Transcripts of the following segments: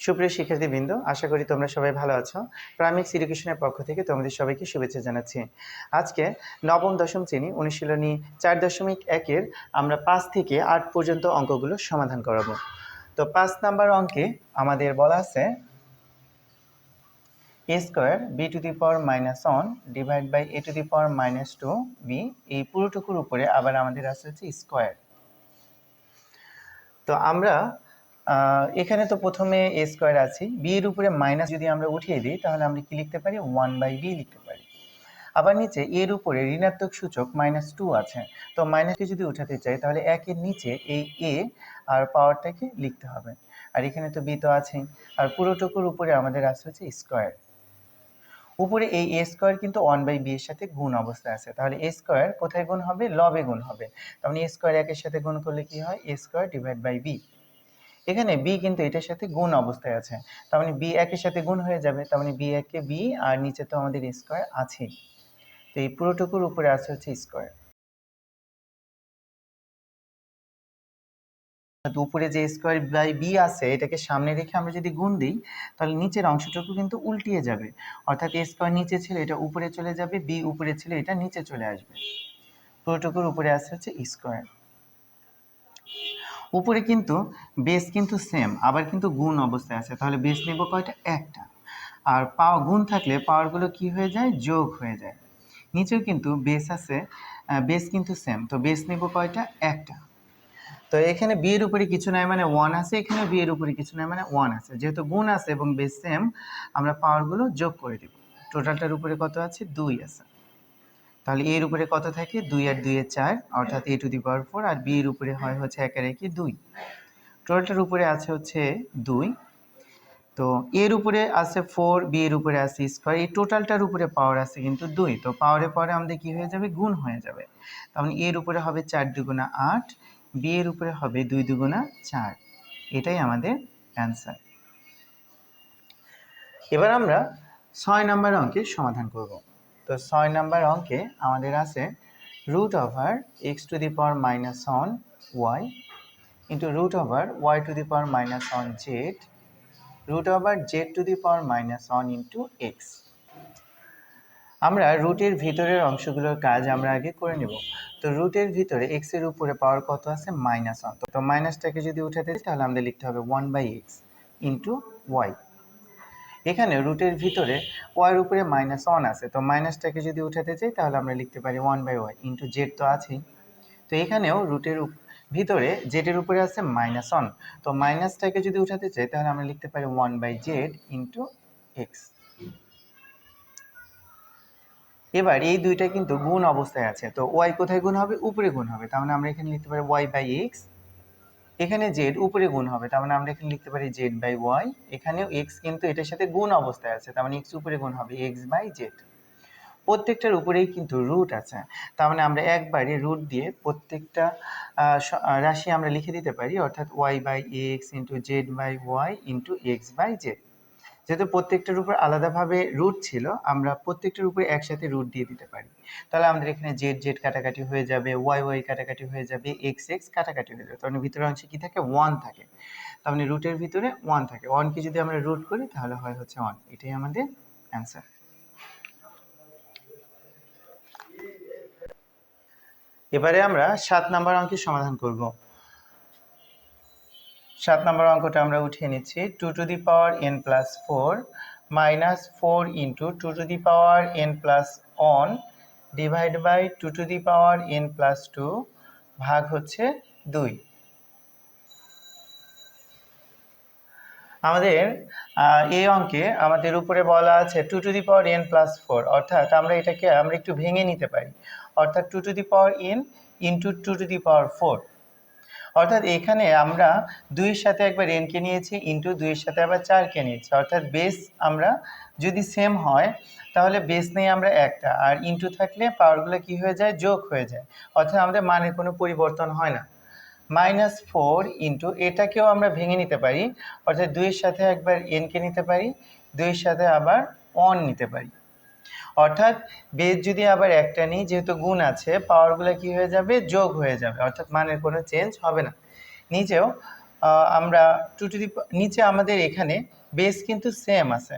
সুপ্রিয় শিক্ষার্থীবৃন্দ, আশা করি তোমরা সবাই ভালো আছো। প্রাইমিক্স এডুকেশনের পক্ষ থেকে তোমাদের সবাইকে শুভেচ্ছা জানাচ্ছি। আজকে নবম দশম শ্রেণী অনুশীলনী 4.1-এর আমরা 5 থেকে 8 পর্যন্ত অঙ্কগুলো সমাধান করাবো। তো 5 নাম্বার অঙ্কে আমাদের বলা আছে a square b to the power -1 divide by a to the power -2b। এই পুরোটুকুর উপরে আবার আমাদের আছে হচ্ছে স্কয়ার। তো আমরা এখানে তো প্রথমে a স্কয়ার আছে, b এর উপরে মাইনাস যদি আমরা উঠিয়ে দিই তাহলে আমরা কি লিখতে পারি 1/b লিখতে পারি। আবার নিচে এর উপরে ঋণাত্মক সূচক -2 আছে, তো মাইনাসকে যদি উঠাতে চাই তাহলে 1 এর নিচে এই a আর পাওয়ারটাকে লিখতে হবে। আর এখানে তো b তো আছেই, আর পুরোটুকুর উপরে আমাদের আছে হচ্ছে স্কয়ার। উপরে এই a স্কয়ার কিন্তু 1/b এর সাথে গুণ অবস্থায় আছে, তাহলে a স্কয়ার কোথায় গুণ হবে? লবে গুণ হবে। তার মানে a স্কয়ার 1 এর সাথে গুণ করলে কি হয়? a square divide by b। এখানে b কিন্তু এটার সাথে গুণ অবস্থায় আছে, তার মানে b 1 এর সাথে গুণ হয়ে যাবে, তার মানে b 1 কে b আর নিচে তো আমাদের স্কয়ার আছে। তো এই পুরোটুকুর উপরে আছে হচ্ছে স্কয়ার। উপরে যে স্কয়ার বাই b আছে এটাকে সামনে রেখে আমরা যদি গুণ দিই তাহলে নিচের অংশটুকু কিন্তু উল্টিয়ে যাবে, অর্থাৎ a স্কয়ার নিচে ছিল এটা উপরে চলে যাবে, b উপরে ছিল এটা নিচে চলে আসবে। পুরোটুকুর উপরে আছে হচ্ছে স্কয়ার। উপরে কিন্তু বেস কিন্তু সেম, আবার কিন্তু গুণ অবস্থায় আছে, তাহলে বেস নেব কয়টা? একটা। আর পাওয়ার গুণ থাকলে পাওয়ারগুলো কি হয়ে যায়? যোগ হয়ে যায়। নিচেও কিন্তু বেস আছে, বেস কিন্তু সেম, তো বেস নেব কয়টা? একটা। তো এখানে বি এর উপরে কিছু নাই মানে 1 আছে, এখানে বি এর উপরে কিছু নাই মানে 1 আছে। যেহেতু গুণ আছে এবং বেস সেম, আমরা পাওয়ারগুলো যোগ করে দেব। টোটালটার উপরে কত আছে? 2 আছে। তাহলে এর উপরে কত থাকে? 2 আর 2 এর 4, অর্থাৎ a টু দি পাওয়ার 4, আর বি এর উপরে হয় হচ্ছে 1 আর 1 2। টোটালটার উপরে আছে হচ্ছে 2। তো এর উপরে আছে 4, বি এর উপরে আছে স্কয়ার, এই টোটালটার উপরে পাওয়ার আছে কিন্তু 2, তো পাওয়ারে পরে আমাদের কি হয়ে যাবে? গুণ হয়ে যাবে। তাহলে এর উপরে হবে 4 দুগুণা 8, বি এর উপরে হবে 2 দুগুণা 4। এটাই আমাদের অ্যান্সার। এবার আমরা 6 নাম্বার অঙ্কের সমাধান করব। তো 6 নাম্বার অঙ্কে আমাদের আছে x two the power -1 y into y two the power -1 z z two the power -1 into x। আমরা রুটের ভিতরের অংশগুলোর কাজ আমরা আগে করে নেব। তো রুটের ভিতরে x এর উপরে পাওয়ার কত আছে? -1। তো মাইনাসটাকে যদি উঠাতে দিই তাহলে আমাদের লিখতে হবে 1/x ইন্টু y। এখানে রুটের ভিতরে y এর উপরে -1 আছে, তো মাইনাসটাকে যদি উঠাতে চাই তাহলে আমরা লিখতে পারি 1/y ইন্টু z তো আছেই। তো এখানেও রুটের ভিতরে z এর উপরে আছে -1, তো মাইনাসটাকে যদি উঠাতে চাই তাহলে আমরা লিখতে পারি 1/z ইন্টু x। এবার এই দুইটা কিন্তু গুণ অবস্থায় আছে, তো y কোথায় গুণ হবে? উপরে গুণ হবে, তার মানে আমরা এখানে লিখতে পারি y/x। এখানে z উপরে গুণ হবে, তার মানে আমরা এখানে লিখতে পারি z/y। এখানেও x কিন্তু এটার সাথে গুণ অবস্থায় আছে, তার মানে x উপরে গুণ হবে x/z। প্রত্যেকটার উপরেই কিন্তু রুট আছে, তার মানে আমরা একবারে রুট দিয়ে প্রত্যেকটা রাশি আমরা লিখে দিতে পারি, অর্থাৎ y/x into z/y into x/z। যেহেতু প্রত্যেকটার উপর আলাদাভাবে রুট ছিল, আমরা প্রত্যেকটার উপরে একসাথে রুট দিয়ে দিতে পারি। তাহলে আমাদের এখানে জেড জেড কাটাকাটি হয়ে যাবে, ওয়াই ওয়াই কাটাকাটি হয়ে যাবে, এক্স এক্স কাটাকাটি হয়ে যাবে, তাহলে ভিতরের অংশে কি থাকে? 1 থাকে। তার মানে রুটের ভিতরে 1 থাকে। 1 কে যদি আমরা রুট করি তাহলে হয় হচ্ছে 1। এটাই আমাদের অ্যান্সার। এবারে আমরা 7 নাম্বার অঙ্কের সমাধান করব। 7 নম্বর অঙ্কটা আমরা উঠিয়ে নিচ্ছি। 2 to the power n plus 4 minus 4 into 2 to the power n plus 1 divide by 2 to the power n plus 2 ভাগ হচ্ছে 2। আমাদের এই অঙ্কে আমাদের উপরে বলা আছে 2 to the power n plus 4, অর্থাৎ আমরা এটাকে আমরা একটু ভেঙে নিতে পারি, অর্থাৎ 2 to the power n into 2 to the power 4। অর্থাৎ এখানে আমরা 2 এর সাথে একবার n কে নিয়েছি, ইন্টু 2 এর সাথে আবার 4 কে নিয়েছি, অর্থাৎ বেস আমরা যদি সেম হয় তাহলে বেস নেই আমরা একটা, আর ইন্টু থাকলে পাওয়ারগুলো কি হয়ে যায়? যোগ হয়ে যায়, অর্থাৎ আমাদের মানের কোনো পরিবর্তন হয় না। -4 ইন্টু এটাকেও আমরা ভেঙে নিতে পারি, অর্থাৎ 2 এর সাথে একবার n কে নিতে পারি, 2 এর সাথে আবার 1 নিতে পারি, অর্থাৎ বেস যদি আবার একটা নিই, যেহেতু গুণ আছে পাওয়ারগুলো কি হয়ে যাবে? যোগ হয়ে যাবে, অর্থাৎ মানের কোনো চেঞ্জ হবে না। নিচেও আমরা নিচে আমাদের এখানে বেস কিন্তু সেম আছে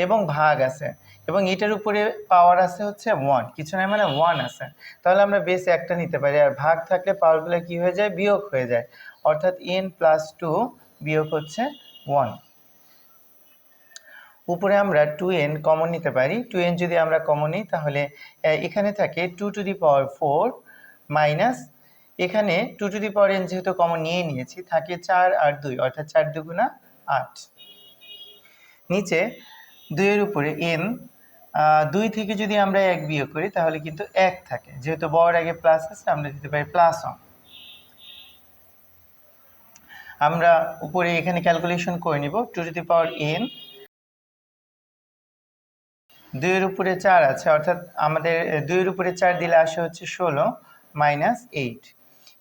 এবং ভাগ আছে এবং এটার উপরে পাওয়ার আছে হচ্ছে 1, কিছু নাই মানে 1 আছে। তাহলে আমরা বেস একটা নিতে পারি, আর ভাগ থাকলে পাওয়ারগুলো কি হয়ে যায়, বিয়োগ হয়ে যায়, অর্থাৎ n+2 বিয়োগ হচ্ছে 1। উপরে আমরা 2n কমন নিতে পারি। 2n যদি আমরা কমন নিই তাহলে এখানে থাকে 2⁴ মাইনাস এখানে 2n যেহেতু কমন নিয়েছি থাকে 4 আর 2 অর্থাৎ 4 দুগুণা 8। নিচে 2 এর উপরে n, 2 থেকে যদি আমরা 1 বিয়োগ করি তাহলে কিন্তু 1 থাকে, যেহেতু বড় আগে প্লাস আছে আমরা দিতে পারি +1। আমরা উপরে এখানে ক্যালকুলেশন করে নিব। 2n 2 এর উপরে 4 আছে, অর্থাৎ আমাদের 2 এর উপরে 4 দিলে আসে হচ্ছে 16 মাইনাস 8।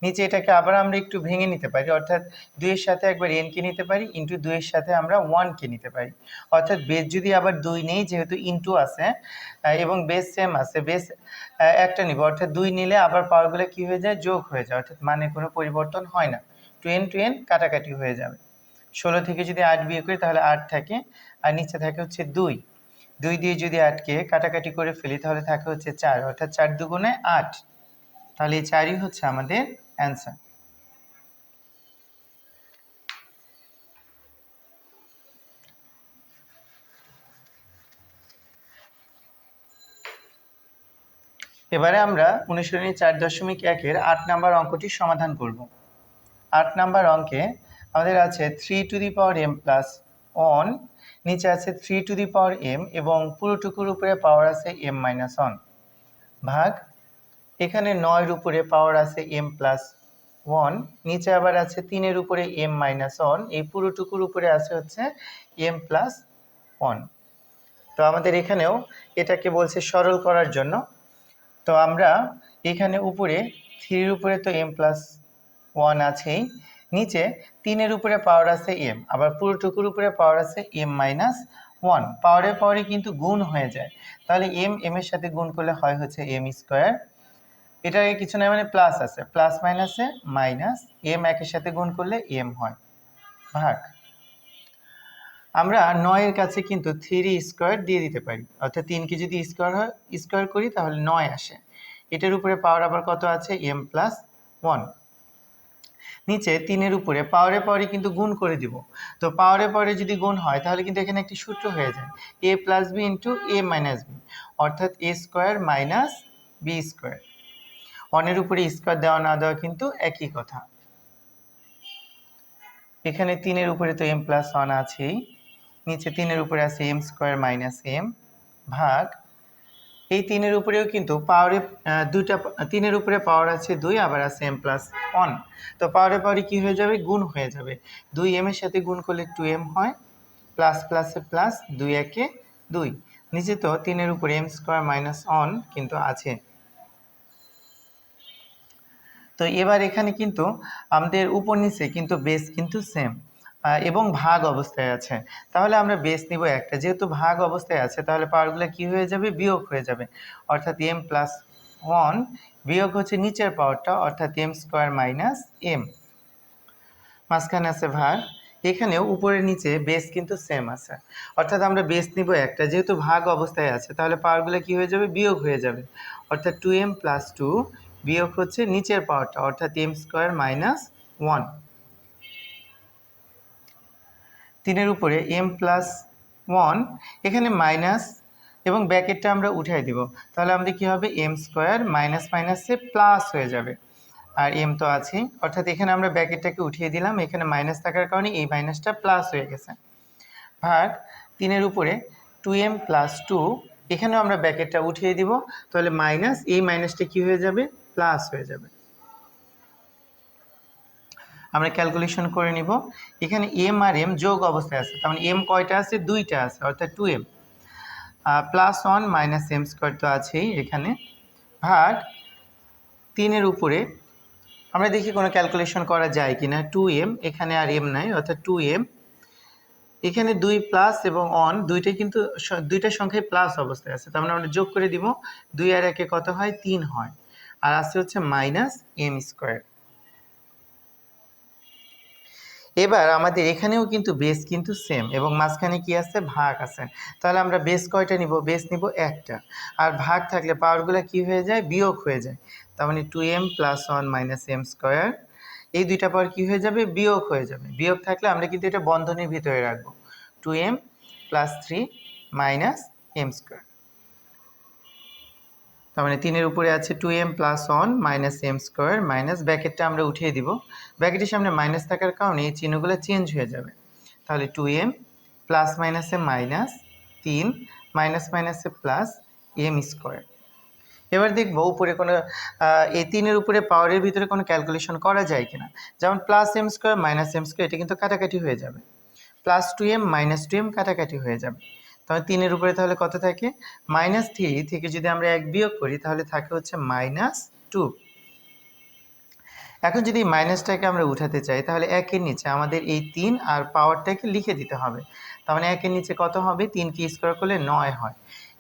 নিচে এটাকে আবার আমরা একটু ভেঙে নিতে পারি, অর্থাৎ 2 এর সাথে একবার n কে নিতে পারি, ইন্টু 2 এর সাথে আমরা 1 কে নিতে পারি। অর্থাৎ বেস যদি আবার 2 নেই, যেহেতু ইন্টু আছে এবং বেস সেম আছে, বেস একটা নিব, অর্থাৎ 2 নিলে আবার পাওয়ারগুলো কি হয়ে যায়, যোগ হয়ে যায়, অর্থাৎ মানে কোনো পরিবর্তন হয় না। 2n কাটাকাটি হয়ে যাবে। 16 থেকে যদি 8 বিয়োগ করি তাহলে 8 থাকে, আর নিচে থাকে হচ্ছে 2 দিয়ে যদি 8কে কাটাকাটি করে ফেলি তাহলে থাকে হচ্ছে 4, অর্থাৎ 4 দুগুণে 8। তাহলে এই 4ই হচ্ছে আমাদের অ্যান্সার। এবারে আমরা অনুশীলনী 4.1-এর 8 নম্বর অঙ্কটি সমাধান করব। 8 নম্বর অঙ্কে আমাদের আছে 3m+1, নিচে আছে 3m এবং পুরোটুকুর উপরে পাওয়ার আছে m-1 ভাগ এখানে 9 এর উপরে পাওয়ার আছে m+1, নিচে আবার আছে 3 এর উপরে m-1, এই পুরোটুকুর উপরে আছে হচ্ছে m+1। তো আমাদের এখানেও এটাকে বলছে সরল করার জন্য। তো আমরা এখানে উপরে 3 এর উপরে তো m+1 আছেই, নিচে 3 এর উপরে পাওয়ার আছে m, আবার পুরোটুকুর উপরে পাওয়ার আছে m-1, পাওয়ারে কিন্তু গুণ হয়ে যায়, তাহলে m এর সাথে গুণ করলে হয় হচ্ছে m²। এটাকে কিছু না মানে প্লাস আছে, প্লাস মাইনাসে মাইনাস, m একের সাথে গুণ করলে m হয়, ভাগ আমরা 9 এর কাছে কিন্তু 3² দিয়ে দিতে পারি, অর্থাৎ 3 কে যদি স্কয়ার করি তাহলে 9 আসে। এটার উপরে পাওয়ার আবার কত আছে, m+1। নিচে 3 এর উপরে পাওয়ারে কিন্তু গুণ করে দিব, তো পাওয়ারে যদি গুণ হয় তাহলে কিন্তু এখানে একটি সূত্র হয়ে যায়, a + b * a - b, অর্থাৎ a² - b²। 1 এর উপরে স্কয়ার দেওয়া না দেওয়া কিন্তু একই কথা। এখানে 3 এর উপরে তো m+1 আছেই, নিচে 3 এর উপরে আছে m² - m, ভাগ এই 3 এর উপরেও কিন্তু পাওয়ারে 3 এর উপরে পাওয়ার আছে 2, আবার আছে m+1, তো পাওয়ারে কি হয়ে যাবে, গুণ হয়ে যাবে। 2m এর সাথে গুণ করলে 2m হয়, প্লাস প্লাসে প্লাস, 2 একে 2, নিচে তো 3 এর উপরে m² - 1 কিন্তু আছে। তো এবার এখানে কিন্তু আমাদের উপর নিচে কিন্তু বেস কিন্তু সেম এবং ভাগ অবস্থায় আছে, তাহলে আমরা বেস নিব একটা, যেহেতু ভাগ অবস্থায় আছে তাহলে পাওয়ারগুলো কি হয়ে যাবে, বিয়োগ হয়ে যাবে, অর্থাৎ m+1 বিয়োগ হচ্ছে নিচের পাওয়ারটা, অর্থাৎ m² - m, মাঝখানে আছে ভাগ। এখানেও উপরের নিচে বেস কিন্তু সেম আছে, অর্থাৎ আমরা বেস নিব একটা, যেহেতু ভাগ অবস্থায় আছে তাহলে পাওয়ারগুলো কি হয়ে যাবে, বিয়োগ হয়ে যাবে, অর্থাৎ 2m+2 বিয়োগ হচ্ছে নিচের পাওয়ারটা, অর্থাৎ m² - 1। 3 এর উপরে m+1, এখানে মাইনাস এবং ব্র্যাকেটটা আমরা উঠাই দিব, তাহলে আমাদের কি হবে, m² মাইনাস মাইনাসে প্লাস হয়ে যাবে, আর m তো আছে, অর্থাৎ এখানে আমরা ব্র্যাকেটটাকে উঠিয়ে দিলাম, এখানে মাইনাস থাকার কারণে এই মাইনাসটা প্লাস হয়ে গেছে, ভাগ 3 এর উপরে 2m+2, এখানেও আমরা ব্র্যাকেটটা উঠিয়ে দিব, তাহলে মাইনাস এই মাইনাসটা কি হয়ে যাবে, প্লাস হয়ে যাবে। আমরা ক্যালকুলেশন করে নিব, এখানে m আর m যোগ অবস্থায় আছে, তার মানে m কয়টা আছে, 2টা আছে, অর্থাৎ 2m, +1 - m² তো আছেই এখানে, ভাগ 3 এর উপরে আমরা দেখি কোনো ক্যালকুলেশন করা যায় কিনা, 2m, এখানে আর m নাই, অর্থাৎ 2m, এখানে 2 প্লাস এবং অন দুইটাই কিন্তু দুইটা সংখ্যায় প্লাস অবস্থায় আছে, তার মানে আমরা যোগ করে দিব, 2 আর 1 কত হয়, 3 হয়, আর আছে হচ্ছে -m²। এবার আমাদের এখানেও কিন্তু বেস কিন্তু সেম এবং মাঝখানে কি আছে ভাগ আছে, তাহলে আমরা বেস কয়টা নিব, বেস নিব একটা, আর ভাগ থাকলে পাওয়ারগুলো কি হয়ে যায়, বিয়োগ হয়ে যায়। তার মানে 2m + 1 - m স্কয়ার, এই দুইটা পাওয়ার কি হয়ে যাবে, বিয়োগ হয়ে যাবে। বিয়োগ থাকলে আমরা কিন্তু এটা বন্ধনীর ভিতরে রাখবো, 2m + 3 - m স্কয়ার। তার মানে 3 এর উপরে আছে 2m + 1 - m স্কয়ার মাইনাস, ব্র্যাকেটটা আমরা উঠিয়ে দিব, ব্র্যাকেটের সামনে মাইনাস থাকার কারণে এই চিহ্নগুলো চেঞ্জ হয়ে যাবে। তাহলে 2m প্লাস মাইনাসে মাইনাস, 3 মাইনাস মাইনাসে প্লাস m স্কয়ার। এবার দেখবো উপরে কোনো এই 3 এর উপরে পাওয়ারের ভিতরে কোনো ক্যালকুলেশন করা যায় কিনা। যেমন +m স্কয়ার - m স্কয়ার, এটা কিন্তু কাটাকাটি হয়ে যাবে, +2m - 2m কাটাকাটি হয়ে যাবে। তাহলে 3 এর উপরে তাহলে কত থাকে, -3 থেকে যদি আমরা 1 বিয়োগ করি তাহলে থাকে হচ্ছে -2। এখন যদি মাইনাসটাকে আমরা উঠাতে চাই তাহলে 1 এর নিচে আমাদের এই 3 আর পাওয়ারটাকে লিখে দিতে হবে। তার মানে 1 এর নিচে কত হবে, 3 কে স্কয়ার করলে 9 হয়।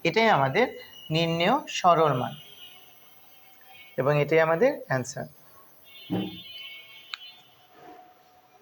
এটাই আমাদের নির্ণেয় সরল মান এবং এটাই আমাদের অ্যান্সার।